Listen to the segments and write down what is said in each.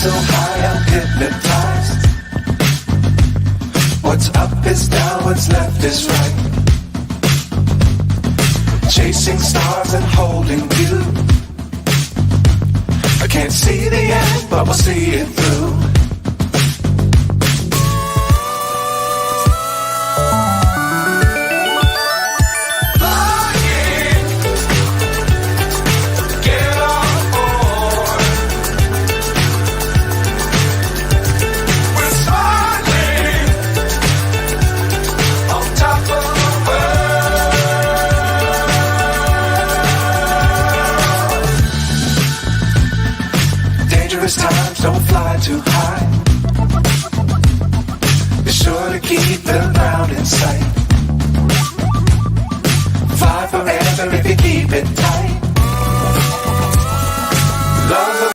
so high, I'm hypnotized. What's up is down, what's left is right. Chasing stars and holding you. I can't see the end, but we'll see it through. Times don't fly too high. Be sure to keep the ground in sight. Fly forever if you keep it tight. Love.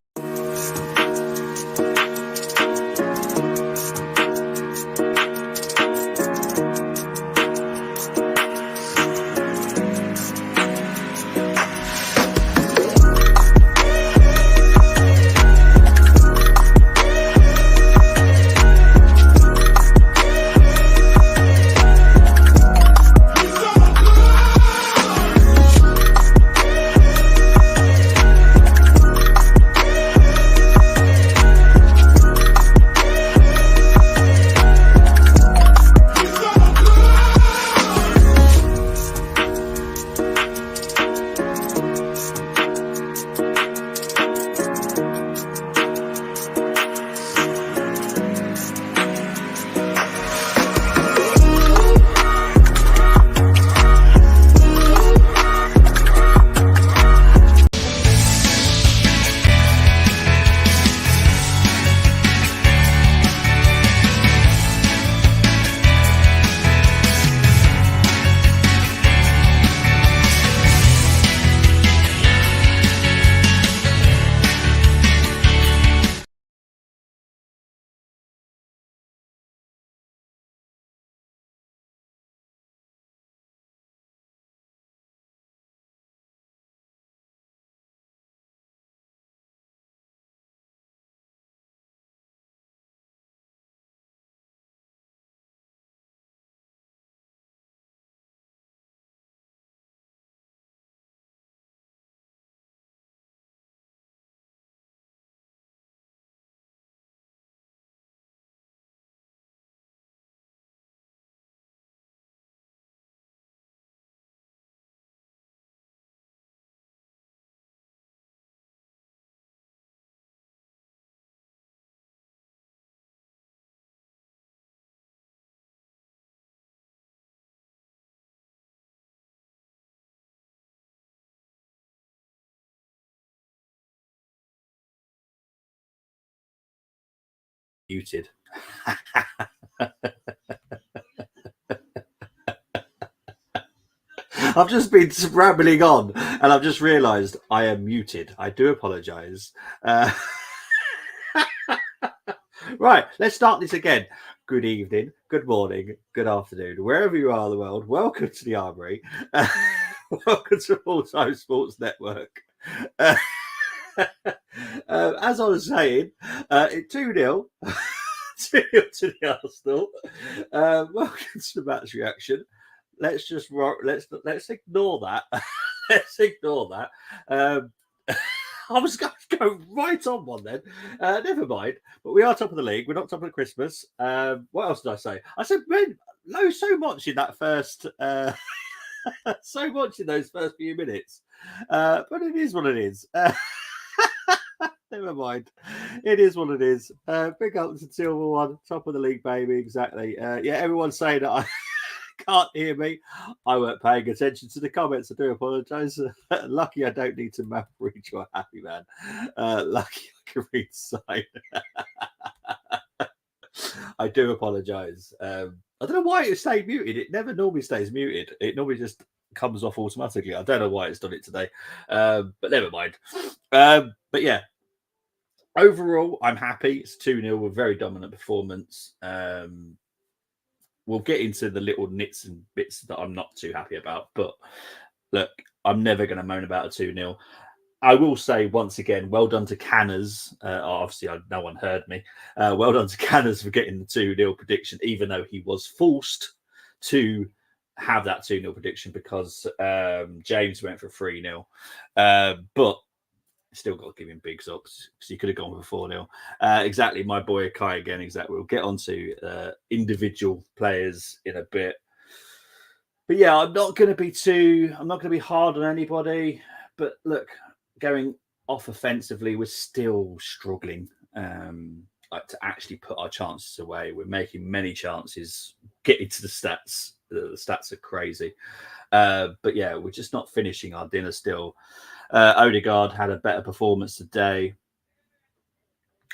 Muted. I've just been rambling on and I've just realised I am muted. I do apologise. Right, let's start this again. Good evening, good morning, good afternoon, wherever you are in the world. Welcome to the Armory. Welcome to Full Time Sports Network. As I was saying, 2-0. 2-0 to the Arsenal. Welcome to the match reaction. Let's just let's ignore that. Let's ignore that. I was going to go right on one then. Never mind. But we are top of the league. We're not top of Christmas. What else did I say? I said, man, so much in that first, so much in those first few minutes. But it is what it is. Never mind. It is what it is. Big up to Silver One, top of the league, baby. Exactly. Yeah, everyone's saying that I can't hear me. I weren't paying attention to the comments. I do apologise. Lucky I don't need to map read your happy man. Lucky I can read sign. I do apologise. I don't know why it stayed muted. It never normally stays muted. It normally just comes off automatically. I don't know why it's done it today. But never mind. But yeah. Overall, I'm happy. It's 2-0 with very dominant performance. We'll get into the little nits and bits that I'm not too happy about. But look, I'm never going to moan about a 2-0. I will say once again, well done to Canners. Obviously, no one heard me. Well done to Canners for getting the 2-0 prediction, even though he was forced to have that 2-0 prediction because James went for 3-0. But still got to give him bigs up because he could have gone for 4-0. Exactly, my boy Kai again. Exactly. We'll get on to individual players in a bit. But yeah, I'm not going to be hard on anybody. But look, going off offensively, we're still struggling to actually put our chances away. We're making many chances. Getting to the stats. The stats are crazy. But yeah, we're just not finishing our dinner still. Odegaard had a better performance today.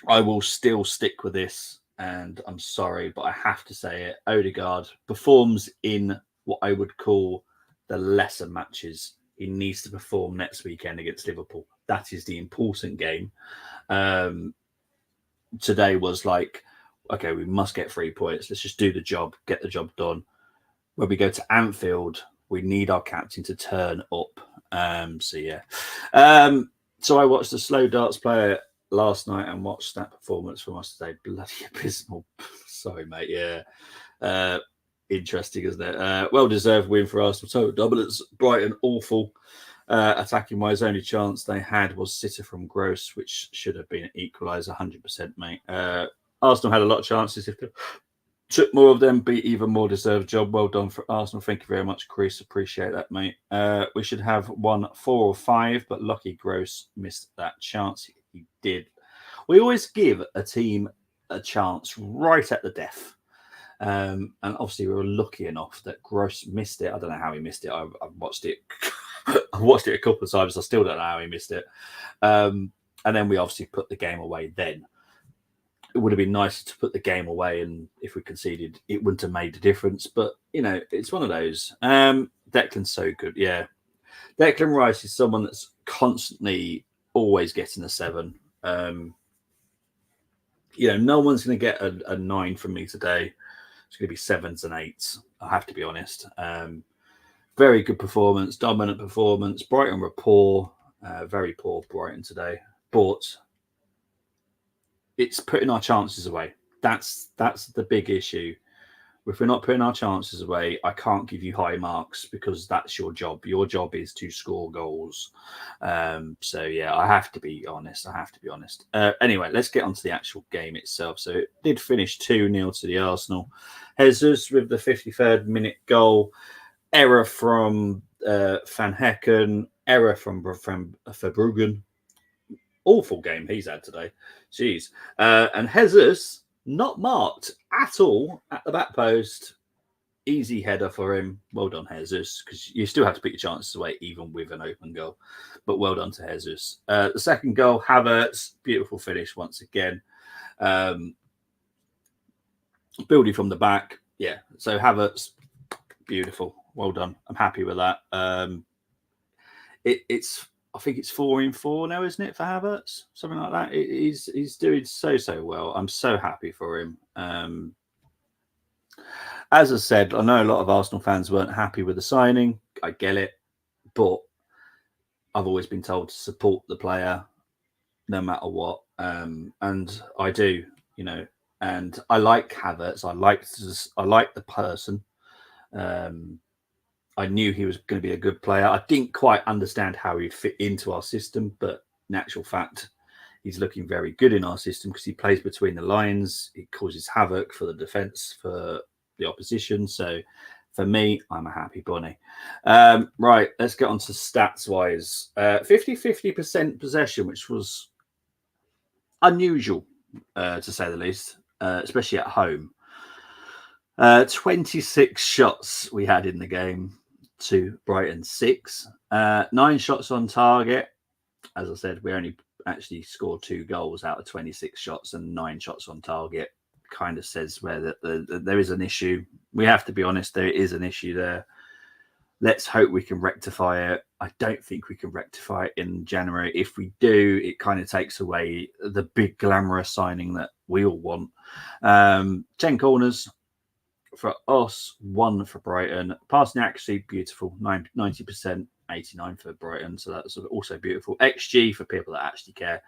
I will still stick with this, and I'm sorry, but I have to say it. Odegaard performs in what I would call the lesser matches. He needs to perform next weekend against Liverpool. That is the important game. Today was like, okay, we must get 3 points. Let's just do the job, get the job done. When we go to Anfield, we need our captain to turn up. So yeah. So I watched the Slow Darts player last night and watched that performance from us today. Bloody abysmal. Sorry, mate. Yeah. Interesting, isn't it? Well-deserved win for Arsenal. Total dominance. Brighton, awful. Attacking wise, only chance they had was sitter from Gross, which should have been an equaliser 100%, mate. Arsenal had a lot of chances. If they took more of them, be even more deserved job. Well done for Arsenal. Thank you very much, Chris. Appreciate that, mate. We should have won 4 or 5, but lucky Gross missed that chance. He did. We always give a team a chance right at the death. And obviously we were lucky enough that Gross missed it. I don't know how he missed it. I've watched it. I watched it a couple of times. I still don't know how he missed it. And then we obviously put the game away then. It would have been nicer to put the game away, and if we conceded, it wouldn't have made a difference. But, you know, it's one of those. Declan's so good, yeah. Declan Rice is someone that's constantly always getting a 7. You know, no one's going to get a 9 from me today. It's going to be 7s and 8s, I have to be honest. Very good performance, dominant performance. Brighton were poor, very poor Brighton today. But it's putting our chances away. That's the big issue. If we're not putting our chances away, I can't give you high marks because that's your job. Your job is to score goals. So, yeah, I have to be honest. Anyway, let's get on to the actual game itself. So it did finish 2-0 to the Arsenal. Jesus with the 53rd minute goal. Error from Van Hecken. Error from Verbruggen. Awful game he's had today. Jeez. And Jesus not marked at all at the back post. Easy header for him. Well done, Jesus, because you still have to put your chances away even with an open goal. But well done to Jesus. The second goal, HAVERTZ, beautiful finish once again. Building from the back. Yeah, so HAVERTZ, beautiful. Well done. I'm happy with that. It's I think it's 4-4 now, isn't it, for HAVERTZ? Something like that. He's doing so well. I'm so happy for him. As I said, I know a lot of Arsenal fans weren't happy with the signing. I get it. But I've always been told to support the player no matter what. And I do, you know. And I like HAVERTZ. I like the person. I knew he was going to be a good player. I didn't quite understand how he'd fit into our system, but in actual fact, he's looking very good in our system because he plays between the lines. He causes havoc for the defence, for the opposition. So for me, I'm a happy bunny. Right, let's get on to stats-wise. 50-50% possession, which was unusual, to say the least, especially at home. 26 shots we had in the game to Brighton 6. 9 shots on target. As I said, we only actually scored 2 goals out of 26 shots and 9 shots on target. Kind of says where there is an issue. We have to be honest, there is an issue there. Let's hope we can rectify it. I don't think we can rectify it in January. If we do, it kind of takes away the big glamorous signing that we all want. 10 corners for us, 1 for Brighton. Passing accuracy, beautiful, 90%. 89 for Brighton, so that's also beautiful. XG for people that actually care,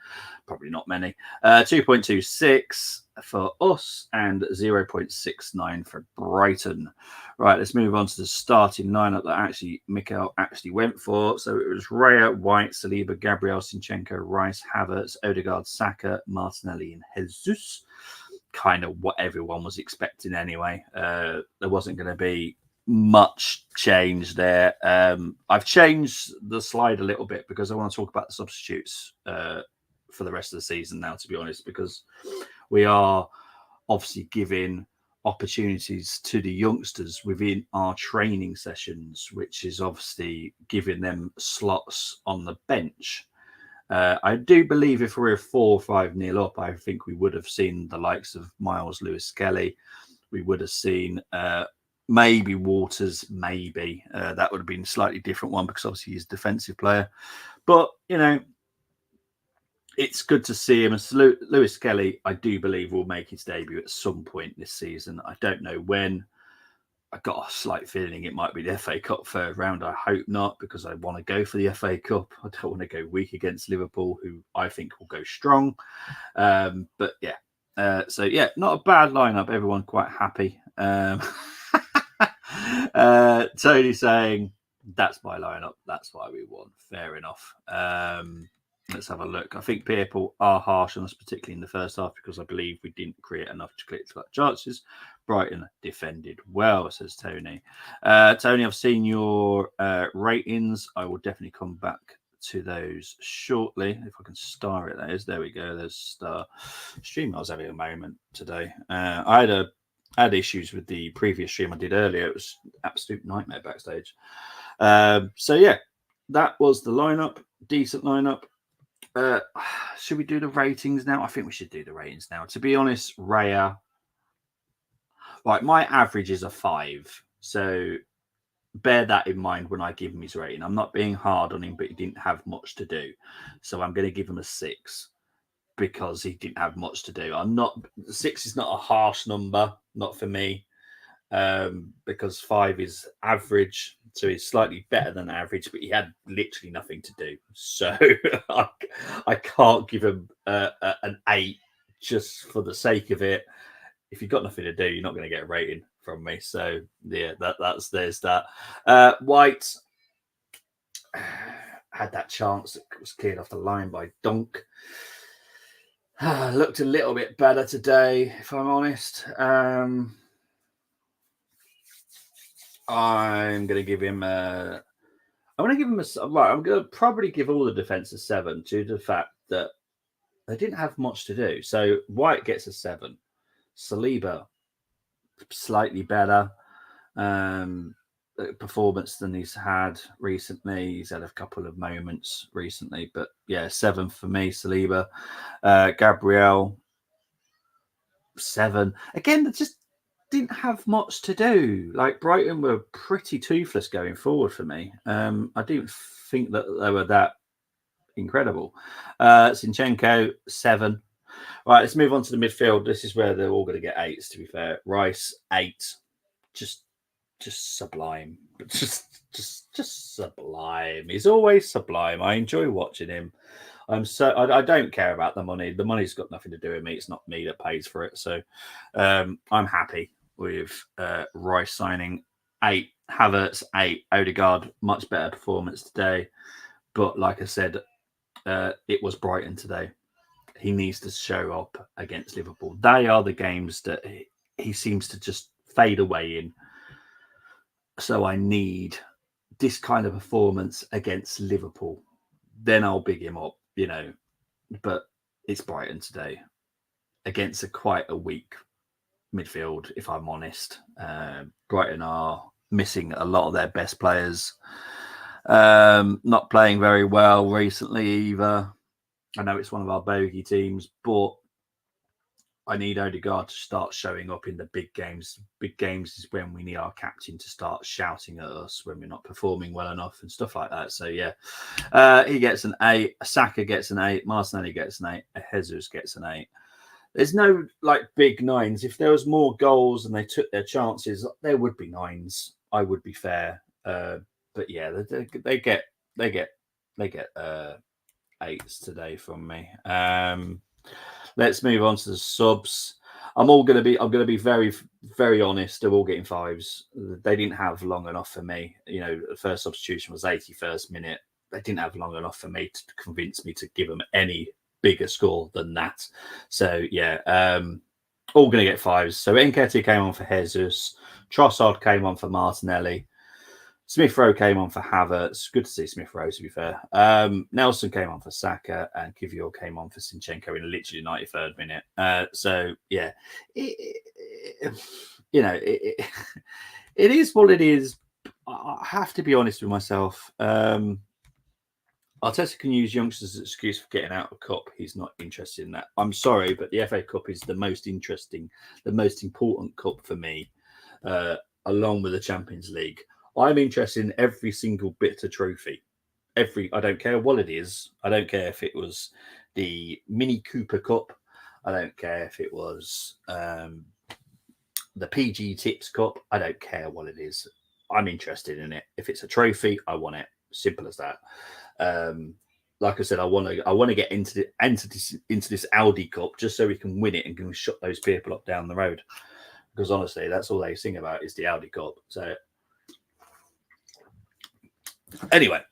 probably not many. 2.26 for us and 0.69 for Brighton. Right, let's move on to the starting lineup that actually Mikel actually went for. So it was Raya, White, Saliba, Gabriel, Zinchenko, Rice, Havertz, Odegaard, Saka, Martinelli, and Jesus. Kind of what everyone was expecting anyway. There wasn't going to be much change there. I've changed the slide a little bit because I want to talk about the substitutes for the rest of the season now, to be honest, because we are obviously giving opportunities to the youngsters within our training sessions, which is obviously giving them slots on the bench. I do believe if we were 4 or 5-0 up, I think we would have seen the likes of Miles Lewis-Skelly. We would have seen maybe Waters, maybe. That would have been a slightly different one because obviously he's a defensive player. But, you know, it's good to see him. And Lewis-Skelly, I do believe, will make his debut at some point this season. I don't know when. I got a slight feeling it might be the FA Cup third round. I hope not, because I want to go for the FA Cup. I don't want to go weak against Liverpool, who I think will go strong. But yeah, so yeah, not a bad lineup. Everyone quite happy. Tony saying, that's my lineup. That's why we won. Fair enough. Let's have a look. I think people are harsh on us, particularly in the first half, because I believe we didn't create enough chances. Brighton defended well, says Tony. Tony, I've seen your ratings. I will definitely come back to those shortly. If I can star it, that is. There we go. There's star. Stream, I was having a moment today. I had issues with the previous stream I did earlier. It was an absolute nightmare backstage. So yeah, that was the lineup. Decent lineup. Should we do the ratings now? I think we should do the ratings now. To be honest, Raya. Right, my average is a 5. So bear that in mind when I give him his rating. I'm not being hard on him, but he didn't have much to do. So I'm going to give him a 6 because he didn't have much to do. 6 is not a harsh number, not for me, because 5 is average. So he's slightly better than average, but he had literally nothing to do. So I can't give him an 8 just for the sake of it. If you've got nothing to do, you're not going to get a rating from me. So yeah, there's that. White had that chance that was cleared off the line by Dunk. Looked a little bit better today, if I'm honest. I'm going to give him a. I'm going to probably give all the defense a 7 due to the fact that they didn't have much to do. So White gets a 7. Saliba, slightly better performance than he's had recently. He's had a couple of moments recently, but yeah, 7 for me. Saliba, Gabriel, 7. Again, they just didn't have much to do. Like Brighton were pretty toothless going forward for me. I didn't think that they were that incredible. Zinchenko, 7. Right, let's move on to the midfield. This is where they're all going to get 8s, to be fair. Rice, 8. Just sublime. Just sublime. He's always sublime. I enjoy watching him. I don't care about the money. The money's got nothing to do with me. It's not me that pays for it. So I'm happy with Rice signing 8. Havertz, 8. Odegaard, much better performance today. But like I said, it was Brighton today. He needs to show up against Liverpool. They are the games that he seems to just fade away in. So I need this kind of performance against Liverpool. Then I'll big him up, you know. But it's Brighton today against quite a weak midfield, if I'm honest. Brighton are missing a lot of their best players. Not playing very well recently either. I know it's one of our bogey teams, but I need Odegaard to start showing up in the big games. Big games is when we need our captain to start shouting at us when we're not performing well enough and stuff like that. So, yeah, he gets an 8. Saka gets an 8. Martinelli gets an 8. Jesus gets an 8. There's no, like, big 9s. If there was more goals and they took their chances, there would be 9s. I would be fair. But but yeah, they get 8s today from me. Let's move on to the subs. I'm going to be very, very honest. They're all getting 5s. They didn't have long enough for me. You know, the first substitution was 81st minute. They didn't have long enough for me to convince me to give them any bigger score than that. So yeah, all going to get 5s. So Nketiah came on for Jesus. Trossard came on for Martinelli. Smith Rowe came on for Havertz. Good to see Smith Rowe, to be fair. Nelson came on for Saka, and Kivior came on for Zinchenko in literally 93rd minute. So yeah, it is what it is. I have to be honest with myself. Arteta can use youngsters as an excuse for getting out of cup. He's not interested in that. I'm sorry, but the FA Cup is the most interesting, the most important cup for me, along with the Champions League. I'm interested in every single bit of trophy. I don't care what it is. I don't care if it was the Mini Cooper Cup. I don't care if it was the PG Tips Cup. I don't care what it is. I'm interested in it. If it's a trophy, I want it. Simple as that. Like I said, I want to get into this Audi Cup just so we can win it and can shut those people up down the road. Because honestly, that's all they sing about is the Audi Cup. So anyway,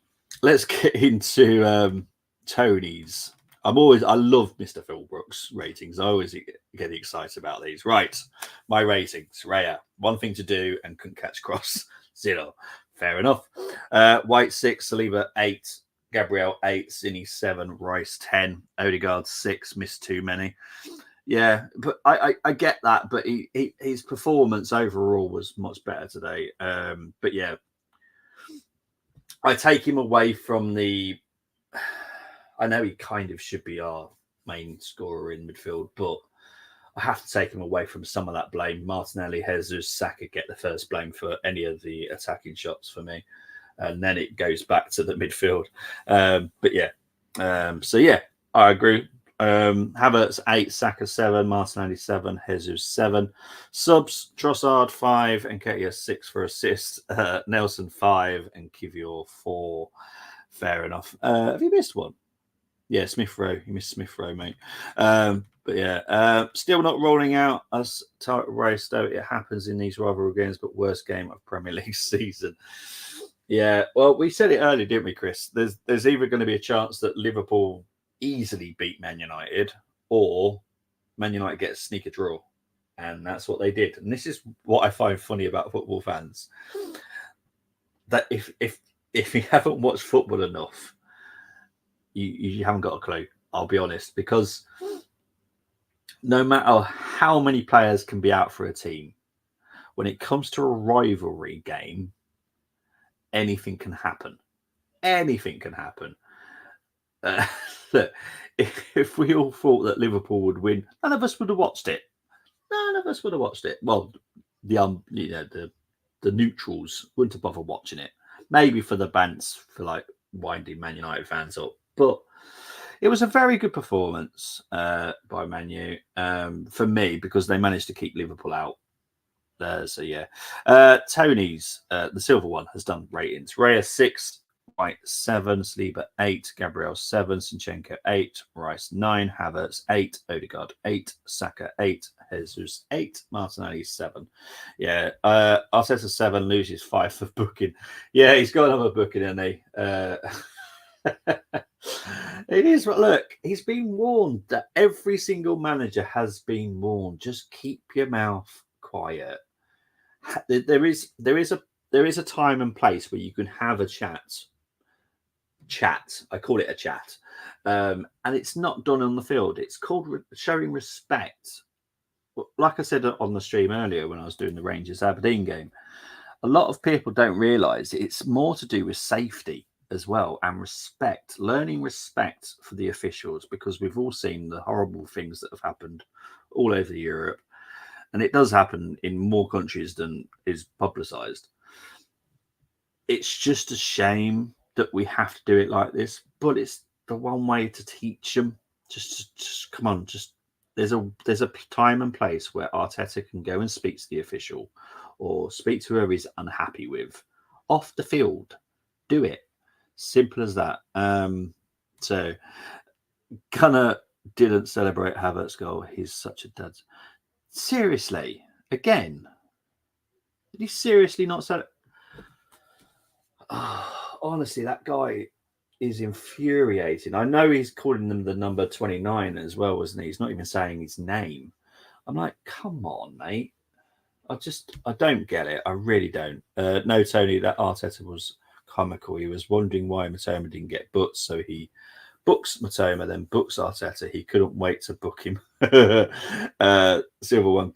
let's get into Tony's. I love Mr. Phil Brooks' ratings. I always get excited about these. Right, my ratings. Raya, 1 thing to do and couldn't catch cross. 0. Fair enough. White 6, Saliba 8, Gabriel 8, Zinni 7, Rice 10, Odegaard 6, missed too many. Yeah, but I get that, but his performance overall was much better today. But yeah, I take him away from the. I know he kind of should be our main scorer in midfield, but I have to take him away from some of that blame. Martinelli, Jesus, Saka get the first blame for any of the attacking shots for me. And then it goes back to the midfield. But yeah. So yeah, I agree. Havertz 8, Saka 7, Martinelli 7, Jesus 7. Subs, Trossard 5, and Nketiah 6 for assist. Nelson 5 and Kivior 4. Fair enough. Have you missed one? Yeah, Smith Rowe. You missed Smith Rowe, mate. But yeah, still not rolling out us title race, though. It happens in these rivalry games, but worst game of Premier League season. Yeah, well, we said it earlier, didn't we, Chris? There's either going to be a chance that Liverpool easily beat Man United, or Man United get a sneaker draw, and that's what they did. And this is what I find funny about football fans: that if you haven't watched football enough, you haven't got a clue. I'll be honest, because no matter how many players can be out for a team, when it comes to a rivalry game, anything can happen. Anything can happen. Look, if we all thought that Liverpool would win, none of us would have watched it. None of us would have watched it. Well, the neutrals wouldn't have bothered watching it. Maybe for the bants, for like winding Man United fans up. But it was a very good performance by Man U for me, because they managed to keep Liverpool out. So yeah, Tony's the silver one has done ratings. Raya 6, White 7, Saliba 8, Gabriel 7, Zinchenko 8, Rice 9, Havertz 8, Odegaard 8, Saka 8, Jesus 8, Martinelli 7. Yeah, Arteta 7 loses 5 for booking. Yeah, he's got another booking, isn't he? It is. Look, he's been warned. That every single manager has been warned. Just keep your mouth quiet. There is a time and place where you can have a chat. I call it a chat, and it's not done on the field. It's called showing respect. Like I said on the stream earlier when I was doing the Rangers Aberdeen game, a lot of people don't realise it's more to do with safety as well, and respect, learning respect for the officials, because we've all seen the horrible things that have happened all over Europe, and it does happen in more countries than is publicised. It's just a shame that we have to do it like this, but it's the one way to teach them. Just come on, there's a time and place where Arteta can go and speak to the official or speak to whoever he's unhappy with off the field. Do it. Simple as that. So Gunnar didn't celebrate Havertz's goal. He's such a dud. Seriously, again, did he seriously not celebrate? Oh, honestly, that guy is infuriating. I know he's calling them the number 29 as well, wasn't he? He's not even saying his name. I'm like, come on, mate. I don't get it. I really don't. No, Tony, that Arteta was comical. He was wondering why Matoma didn't get booked, so he books Matoma, then books Arteta. He couldn't wait to book him. Silver One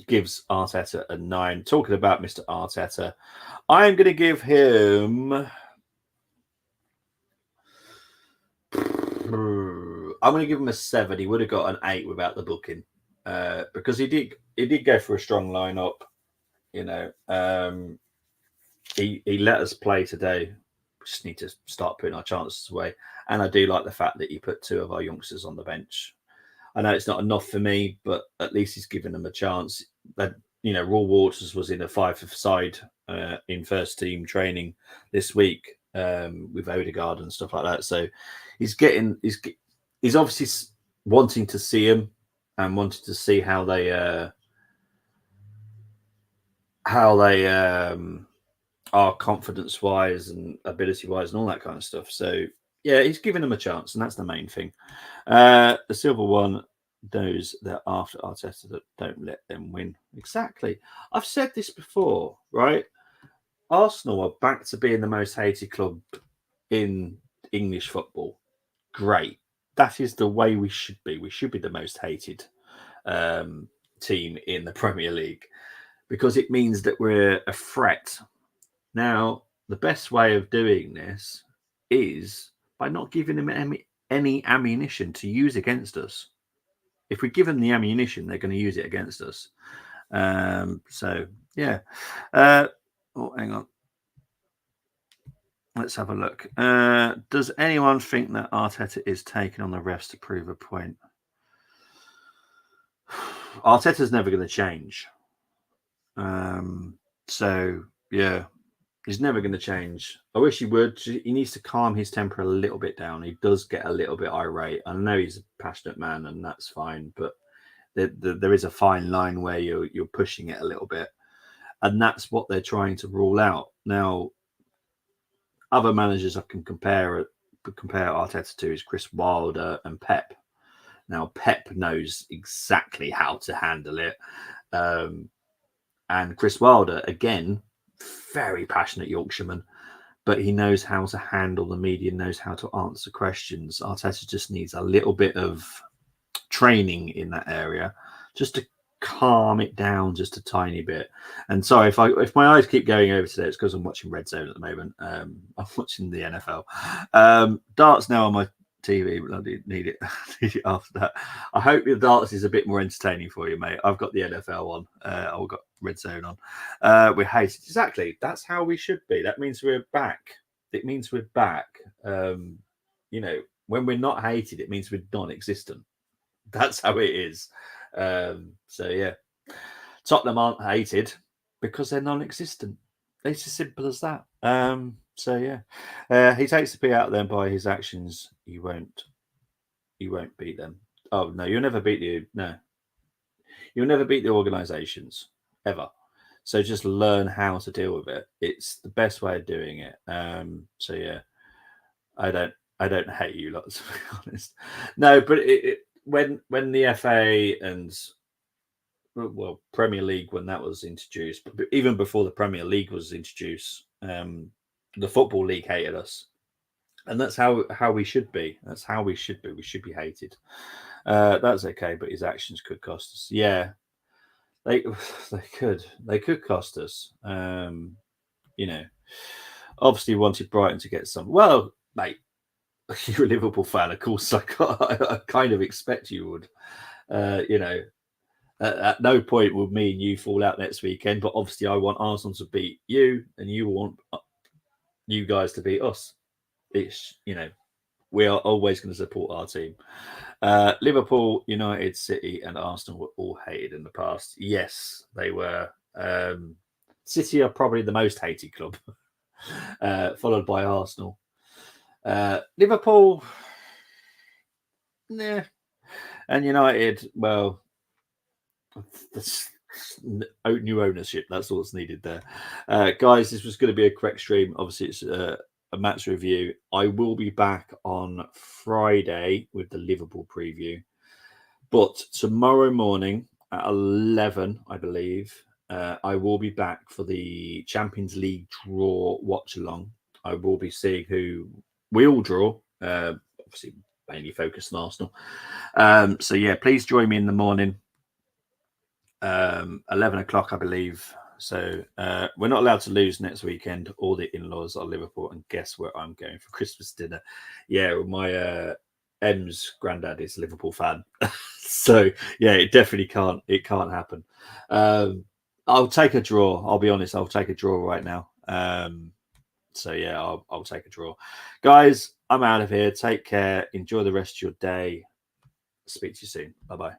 gives Arteta a 9. Talking about Mr. Arteta, I'm going to give him. I'm going to give him a 7. He would have got an 8 without the booking, because he did go for a strong lineup. You know, he let us play today. We just need to start putting our chances away. And I do like the fact that he put 2 of our youngsters on the bench. I know it's not enough for me, but at least he's given them a chance. That, you know, Raw Waters was in a 5-side in first team training this week with Odegaard and stuff like that. So he's obviously wanting to see him and wanting to see how they are confidence wise and ability wise and all that kind of stuff. So yeah, he's giving them a chance, and that's the main thing. The Silver One knows that after Arteta that don't let them win. Exactly. I've said this before, right? Arsenal are back to being the most hated club in English football. Great. That is the way we should be. We should be the most hated team in the Premier League, because it means that we're a threat. Now, the best way of doing this is by not giving them any ammunition to use against us. If we give them the ammunition, they're going to use it against us. So, yeah. Oh, hang on. Let's have a look. Does anyone think that Arteta is taking on the refs to prove a point? Arteta's never going to change. So, yeah. He's never going to change. I wish he would. He needs to calm his temper a little bit down. He does get a little bit irate. I know he's a passionate man, and that's fine. But there is a fine line where you're pushing it a little bit, and that's what they're trying to rule out. Now, other managers I can compare Arteta to is Chris Wilder and Pep. Now, Pep knows exactly how to handle it, and Chris Wilder again. Very passionate Yorkshireman, but he knows how to handle the media, knows how to answer questions. Arteta just needs a little bit of training in that area, just to calm it down just a tiny bit. And sorry if my eyes keep going over today, it's because I'm watching Red Zone at the moment. I'm watching the NFL. Darts now on my TV, but I need it after that. I hope the darts is a bit more entertaining for you, mate. I've got the NFL on. I've got Red Zone on. We're hated. Exactly. That's how we should be. That means we're back. It means we're back. You know, when we're not hated, it means we're non-existent. That's how it is. So yeah, Tottenham aren't hated because they're non-existent. It's as simple as that. So yeah, he takes the P out of them by his actions. You won't beat them. Oh no, you'll never beat you'll never beat the organisations ever. So just learn how to deal with it. It's the best way of doing it. So yeah, I don't hate you lot, to be honest. No, but when the FA and Premier League, when that was introduced, but even before the Premier League was introduced, the Football League hated us, and that's how we should be. That's how we should be. We should be hated. That's okay, but his actions could cost us. Yeah, they could cost us. You know, obviously wanted Brighton to get some. Well, mate, you're a Liverpool fan, of course. I kind of expect you would. You know, at no point will me and you fall out next weekend. But obviously, I want Arsenal to beat you, and you want you guys to beat us. It's, you know, we are always going to support our team. Liverpool, United, City, and Arsenal were all hated in the past. Yes, they were. City are probably the most hated club. followed by Arsenal. Liverpool, nah. And United, well, new ownership. That's all that's needed there. Guys, this was going to be a correct stream. Obviously, it's a match review. I will be back on Friday with the Liverpool preview. But tomorrow morning at 11, I believe, I will be back for the Champions League draw watch along. I will be seeing who we all draw. Obviously, mainly focused on Arsenal. So yeah, please join me in the morning. 11 o'clock, I believe. So we're not allowed to lose next weekend. All the in-laws are Liverpool, and guess where I'm going for Christmas dinner? Yeah, my M's granddad is a Liverpool fan. So yeah, it definitely can't. It can't happen. I'll take a draw. I'll be honest. I'll take a draw right now. So yeah, I'll take a draw. Guys, I'm out of here. Take care. Enjoy the rest of your day. Speak to you soon. Bye bye.